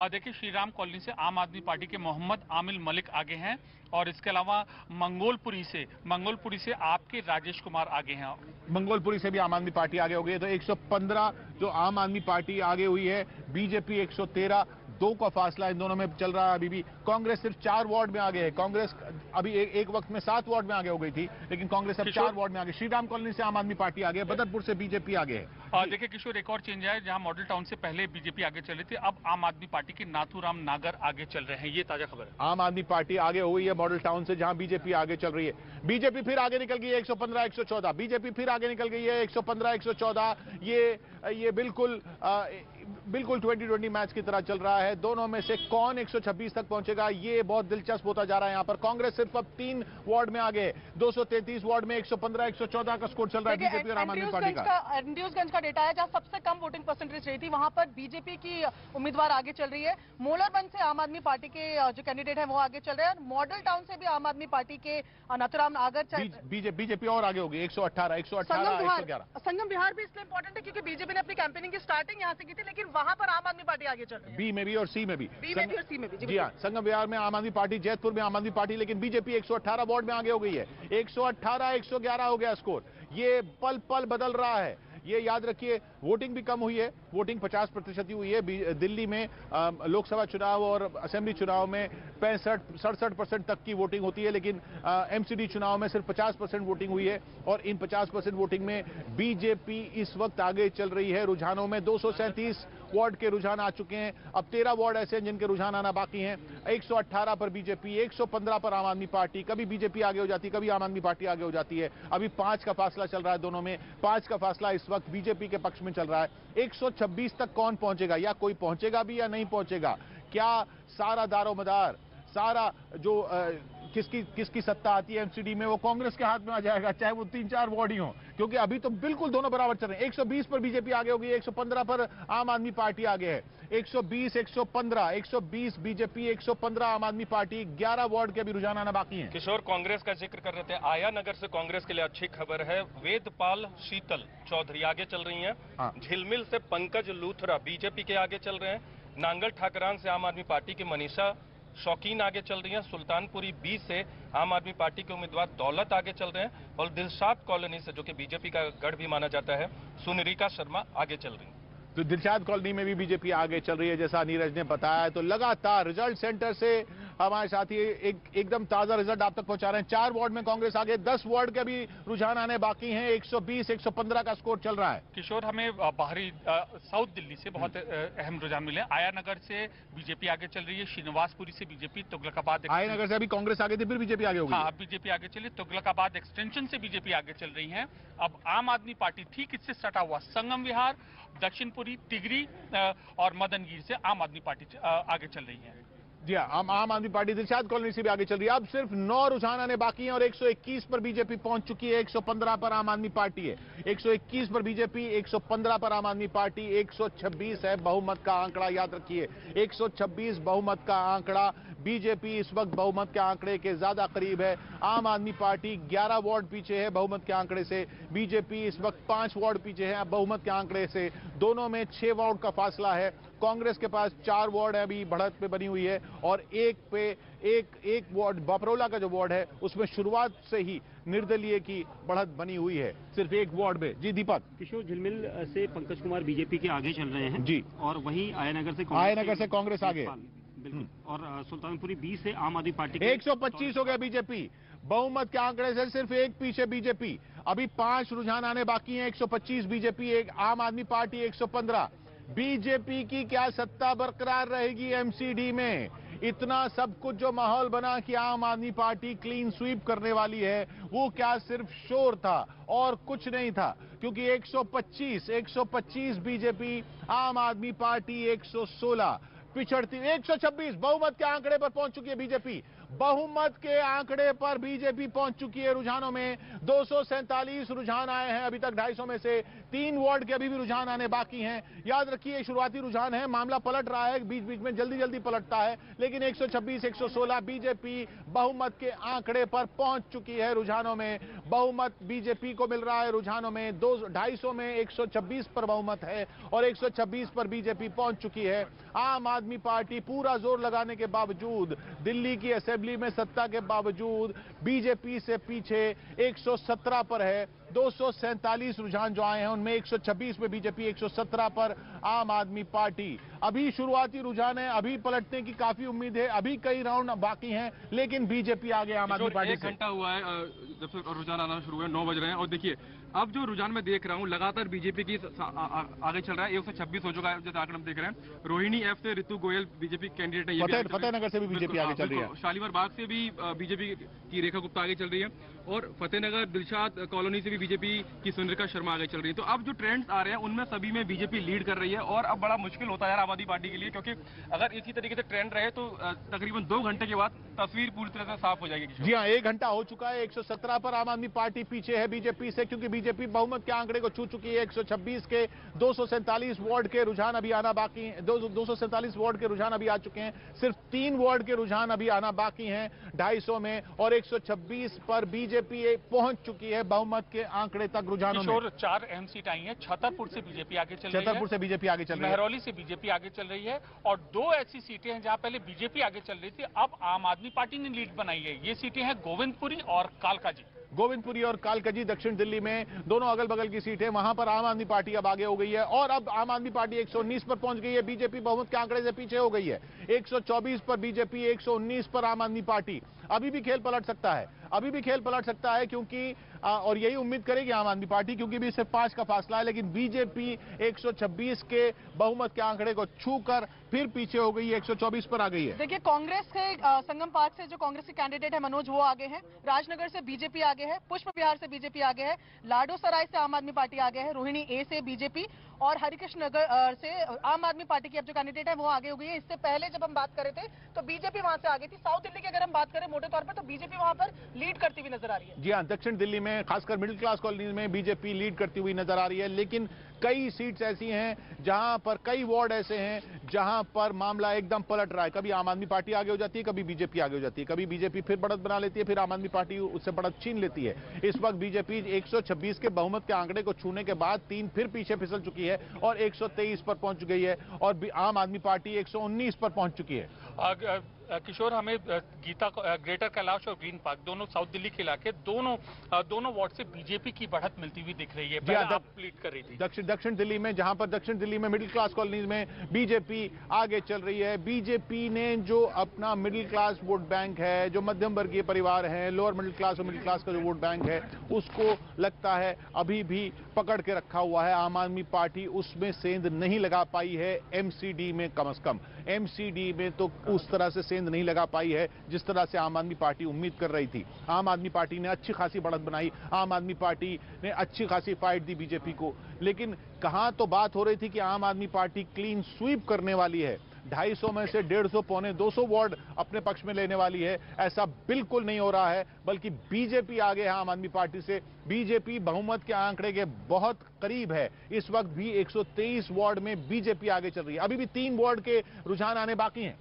देखिए, श्री राम कॉलोनी से आम आदमी पार्टी के मोहम्मद आमिल मलिक आगे हैं और इसके अलावा मंगोलपुरी से आपके राजेश कुमार आगे हैं। मंगोलपुरी से भी आम आदमी पार्टी आगे हो गई है, तो 115 जो आम आदमी पार्टी आगे हुई है, बीजेपी 113, 2 का फासला इन दोनों में चल रहा है। अभी भी कांग्रेस सिर्फ 4 वार्ड में आगे है। कांग्रेस अभी एक वक्त में 7 वार्ड में आगे हो गई थी, लेकिन कांग्रेस अब 4 वार्ड में आगे। श्रीराम कॉलोनी से आम आदमी पार्टी आगे है, बदरपुर से बीजेपी आगे है। देखिए किशोर, एक और चेंज है, जहां मॉडल टाउन से पहले बीजेपी आगे चल रही थी, अब आम आदमी पार्टी के नाथूराम नागर आगे चल रहे हैं। ये ताजा खबर है। आम आदमी पार्टी आगे हो गई है मॉडल टाउन से, जहां बीजेपी आगे चल रही है। बीजेपी फिर आगे निकल गई है 115 114। बीजेपी फिर आगे निकल गई है 115 114। ये बिल्कुल 2020 मैच की तरह चल रहा है। दोनों में से कौन 126 तक पहुंचेगा, ये बहुत दिलचस्प होता जा रहा है। यहां पर कांग्रेस सिर्फ अब 3 वार्ड में आगे है। 233 वार्ड में 115 114 का स्कोर चल रहा है बीजेपी और आम आदमी पार्टी का। एंड्रयूसगंज का डेटा है, जहां सबसे कम वोटिंग परसेंटेज रही थी, वहां पर बीजेपी की उम्मीदवार आगे चल रही है। मोलरबंद से आम आदमी पार्टी के जो कैंडिडेट है वो आगे चल रहे हैं। मॉडल टाउन से भी आम आदमी पार्टी के नाथूराम नागर बीजेपी और आगे होगी 118 111। संगम बिहार भी इसलिए इंपॉर्टेंट है क्योंकि बीजेपी ने अपनी कैंपेनिंग की स्टार्टिंग यहां से की थी, लेकिन वहां पर आम आदमी पार्टी आगे चल रही है। बी में भी और सी में भी। जी हाँ, संगम बिहार में आम आदमी पार्टी, जैतपुर में आम आदमी पार्टी, लेकिन बीजेपी 118 वार्ड में आगे हो गई है। 118 111 हो गया स्कोर। ये पल पल बदल रहा है। ये याद रखिए, वोटिंग भी कम हुई है। वोटिंग 50% ही हुई है। दिल्ली में लोकसभा चुनाव और असेंबली चुनाव में 65-67% तक की वोटिंग होती है, लेकिन एमसीडी चुनाव में सिर्फ 50% वोटिंग हुई है। और इन 50% वोटिंग में बीजेपी इस वक्त आगे चल रही है। रुझानों में 237 वार्ड के रुझान आ चुके हैं। अब 13 वार्ड ऐसे हैं जिनके रुझान आना बाकी हैं। 118 पर बीजेपी, 115 पर आम आदमी पार्टी। कभी बीजेपी आगे हो जाती, कभी आम आदमी पार्टी आगे हो जाती है। अभी 5 का फासला चल रहा है दोनों में। 5 का फासला इस वक्त बीजेपी के पक्ष में चल रहा है। 126 तक कौन पहुंचेगा, या कोई पहुंचेगा भी या नहीं पहुंचेगा? क्या सारा दारोमदार, सारा जो किसकी सत्ता आती है एमसीडी में, वो कांग्रेस के हाथ में आ जाएगा, चाहे वो 3-4 वार्ड ही हो? क्योंकि अभी तो बिल्कुल दोनों बराबर चल रहे हैं। 120 पर बीजेपी आगे होगी, 115 पर आम आदमी पार्टी आगे है। 120 115, 120 बीजेपी, 115 आम आदमी पार्टी। 11 वार्ड के भी रुझान आना बाकी है। किशोर, कांग्रेस का जिक्र कर रहे थे, आया नगर से कांग्रेस के लिए अच्छी खबर है। वेदपाल शीतल चौधरी आगे चल रही हैं। हाँ। झिलमिल से पंकज लूथरा बीजेपी के आगे चल रहे हैं। नांगल ठाकरान से आम आदमी पार्टी की मनीषा शौकीन आगे चल रही हैं। सुल्तानपुरी बी से आम आदमी पार्टी के उम्मीदवार दौलत आगे चल रहे हैं। और दिलशाद कॉलोनी से, जो कि बीजेपी का गढ़ भी माना जाता है, सुनरिका शर्मा आगे चल रही हैं। तो दिलशाद कॉलोनी में भी बीजेपी आगे चल रही है, जैसा नीरज ने बताया है। तो लगातार रिजल्ट सेंटर से हमारे साथी एकदम ताजा रिजल्ट आप तक पहुंचा रहे हैं। 4 वार्ड में कांग्रेस आगे, 10 वार्ड के भी रुझान आने बाकी हैं। 120 115 का स्कोर चल रहा है। किशोर, हमें बाहरी साउथ दिल्ली से बहुत अहम रुझान मिले। आया नगर से बीजेपी आगे चल रही है। श्रीनिवासपुरी से बीजेपी, तुगलकाबाद आया नगर से अभी कांग्रेस आगे थी, फिर बीजेपी आगे होगी। हाँ, बीजेपी आगे चली। तुगलकाबाद एक्सटेंशन से बीजेपी आगे चल रही है। अब आम आदमी पार्टी ठीक इससे सटा हुआ संगम विहार, दक्षिणपुरी, तिगरी और मदनगीर से आम आदमी पार्टी आगे चल रही है। जी हाँ, आम आदमी पार्टी दिलशाद कॉलोनी से भी आगे चल रही है। अब सिर्फ 9 रुझान आने बाकी हैं और 121 पर बीजेपी पहुंच चुकी है। 115 पर आम आदमी पार्टी है। 121 पर बीजेपी, 115 पर आम आदमी पार्टी। 126 है बहुमत का आंकड़ा, याद रखिए। 126 बहुमत का आंकड़ा। बीजेपी इस वक्त बहुमत के आंकड़े के ज्यादा करीब है। आम आदमी पार्टी 11 वार्ड पीछे है बहुमत के आंकड़े से। बीजेपी इस वक्त 5 वार्ड पीछे है बहुमत के आंकड़े से। दोनों में 6 वार्ड का फासला है। कांग्रेस के पास 4 वार्ड है, अभी बढ़त पे बनी हुई है। और एक वार्ड, बापरोला का जो वार्ड है, उसमें शुरुआत से ही निर्दलीय की बढ़त बनी हुई है, सिर्फ 1 वार्ड में। जी दीपक। किशोर, झिलमिल से पंकज कुमार बीजेपी के आगे चल रहे हैं जी, और वहीं आयानगर से कांग्रेस आगे। बिल्कुल। और सुल्तानपुरी बी से आम आदमी पार्टी 125 हो गया बीजेपी। बहुमत के आंकड़े से सिर्फ 1 पीछे बीजेपी। अभी 5 रुझान आने बाकी हैं। 125 बीजेपी, 1 आम आदमी पार्टी, 115 बीजेपी की। क्या सत्ता बरकरार रहेगी एमसीडी में? इतना सब कुछ जो माहौल बना कि आम आदमी पार्टी क्लीन स्वीप करने वाली है, वो क्या सिर्फ शोर था और कुछ नहीं था? क्योंकि 125 बीजेपी, आम आदमी पार्टी 116 पिछड़ती। 126 बहुमत के आंकड़े पर पहुंच चुकी है बीजेपी। बहुमत के आंकड़े पर बीजेपी पहुंच चुकी है। रुझानों में 247 रुझान आए हैं अभी तक 250 में से। 3 वार्ड के अभी भी रुझान आने बाकी हैं। याद रखिए शुरुआती रुझान है, मामला पलट रहा है, बीच बीच में जल्दी जल्दी पलटता है, लेकिन 126 116 बीजेपी बहुमत के आंकड़े पर पहुंच चुकी है। रुझानों में बहुमत बीजेपी को मिल रहा है। रुझानों में 250 में 126 पर बहुमत है और 126 पर बीजेपी पहुंच चुकी है। आम आदमी पार्टी पूरा जोर लगाने के बावजूद, दिल्ली की असेंबली में सत्ता के बावजूद बीजेपी से पीछे 117 पर है। 247 रुझान जो आए हैं उनमें 126 में बीजेपी, 117 पर आम आदमी पार्टी। अभी शुरुआती रुझान है, अभी पलटने की काफी उम्मीद है, अभी कई राउंड बाकी हैं, लेकिन बीजेपी आगे आम आदमी पार्टी से। 1 घंटा हुआ है जब से रुझान आना शुरू हुआ है, 9 बज रहे हैं। और देखिए अब जो रुझान में देख रहा हूँ लगातार बीजेपी की आगे चल रहा है। 126 हो चुका है जैसे आंकड़ा हम देख रहे हैं। रोहिणी एफ से ऋतु गोयल बीजेपी कैंडिडेट है, फतेहनगर से भी बीजेपी आगे चल रही है। शालीमार बाग से भी बीजेपी की रेखा गुप्ता आगे चल रही है और फतेहनगर दिलशाद कॉलोनी से भी बीजेपी की सुनिका शर्मा आगे चल रही है। तो अब जो ट्रेंड्स आ रहे हैं उनमें सभी में बीजेपी लीड कर रही है और अब बड़ा मुश्किल होता है यार आम आदमी पार्टी के लिए, क्योंकि अगर इसी तरीके से ट्रेंड रहे तो तकरीबन 2 घंटे के बाद तस्वीर पूरी तरह से साफ हो जाएगी। जी हाँ, 1 घंटा हो चुका है। 117 पर आम आदमी पार्टी पीछे है बीजेपी से, क्योंकि बीजेपी बहुमत के आंकड़े को छू चुकी है। 126 के 247 वार्ड के रुझान अभी आना बाकी है। 247 वार्ड के रुझान अभी आ चुके हैं। सिर्फ 3 वार्ड के रुझान अभी आना बाकी हैं 250 में और 126 पर बीजेपी पहुंच चुकी है बहुमत के आंकड़े तक। रुझानों में 4 अहम सीट आई हैं। छतरपुर से बीजेपी आगे चल रही है, छतरपुर से बीजेपी आगे चल रही है, महरौली से बीजेपी आगे चल रही है और 2 ऐसी सीटें हैं जहां पहले बीजेपी आगे चल रही थी, अब आम आदमी पार्टी ने लीड बनाई है। ये सीटें हैं गोविंदपुरी और कालकाजी। गोविंदपुरी और कालकाजी दक्षिण दिल्ली में दोनों अगल बगल की सीटें, वहां पर आम आदमी पार्टी अब आगे हो गई है और अब आम आदमी पार्टी 119 पर पहुंच गई है। बीजेपी बहुमत के आंकड़े से पीछे हो गई है। 124 पर बीजेपी, 119 पर आम आदमी पार्टी। अभी भी खेल पलट सकता है, अभी भी खेल पलट सकता है, क्योंकि और यही उम्मीद करेगी आम आदमी पार्टी, क्योंकि भी सिर्फ 5 का फासला है। लेकिन बीजेपी 126 के बहुमत के आंकड़े को छूकर फिर पीछे हो गई है, 124 पर आ गई है। देखिए कांग्रेस के संगम पार्क से जो कांग्रेस के कैंडिडेट है मनोज, वो आगे हैं। राजनगर से बीजेपी आगे है, पुष्प विहार से बीजेपी आगे है, लाडो सराय से आम आदमी पार्टी आगे है, रोहिणी ए से बीजेपी और हरिकृष्ण नगर से आम आदमी पार्टी की अब जो कैंडिडेट है वो आगे हो गई है। इससे पहले जब हम बात कर रहे थे तो बीजेपी वहां से आगे थी। साउथ दिल्ली की अगर हम बात करें मोटे तौर पर तो बीजेपी वहां पर लीड करती हुई नजर आ रही है। जी हाँ, दक्षिण दिल्ली में खासकर मिडिल क्लास कॉलोनी में बीजेपी लीड करती हुई नजर आ रही है, लेकिन कई सीट्स ऐसी हैं जहां पर, कई वार्ड ऐसे हैं जहां पर मामला एकदम पलट रहा है। कभी आम आदमी पार्टी आगे हो जाती है, कभी बीजेपी आगे हो जाती है, कभी बीजेपी फिर बढ़त बना लेती है, फिर आम आदमी पार्टी उससे बढ़त छीन लेती है। इस वक्त बीजेपी 126 के बहुमत के आंकड़े को छूने के बाद 3 फिर पीछे फिसल चुकी है और 123 पर पहुंच गई है और आम आदमी पार्टी 119 पर पहुंच चुकी है। किशोर, हमें गीता, ग्रेटर कैलाश और ग्रीन पार्क दोनों साउथ दिल्ली के इलाके, दोनों वार्ड से बीजेपी की बढ़त मिलती हुई दिख रही है। पहले आप लीड कर रही थी दक्षिण दिल्ली में, जहां पर दक्षिण दिल्ली में मिडिल क्लास कॉलोनीज में बीजेपी आगे चल रही है। बीजेपी ने जो अपना मिडिल क्लास वोट बैंक है, जो मध्यम वर्गीय परिवार है, लोअर मिडिल क्लास और मिडिल क्लास का जो वोट बैंक है, उसको लगता है अभी भी पकड़ के रखा हुआ है। आम आदमी पार्टी उसमें सेंध नहीं लगा पाई है, एमसीडी में कम से कम। एमसीडी में तो उस तरह से सेंध नहीं लगा पाई है जिस तरह से आम आदमी पार्टी उम्मीद कर रही थी। आम आदमी पार्टी ने अच्छी खासी बढ़त बनाई, आम आदमी पार्टी ने अच्छी खासी फाइट दी बीजेपी को, लेकिन कहां तो बात हो रही थी कि आम आदमी पार्टी क्लीन स्वीप करने वाली है, 250 में से 150 पौने 200 वार्ड अपने पक्ष में लेने वाली है। ऐसा बिल्कुल नहीं हो रहा है, बल्कि बीजेपी आगे है आम आदमी पार्टी से। बीजेपी बहुमत के आंकड़े के बहुत करीब है। इस वक्त भी 123 वार्ड में बीजेपी आगे चल रही है। अभी भी 3 वार्ड के रुझान आने बाकी हैं।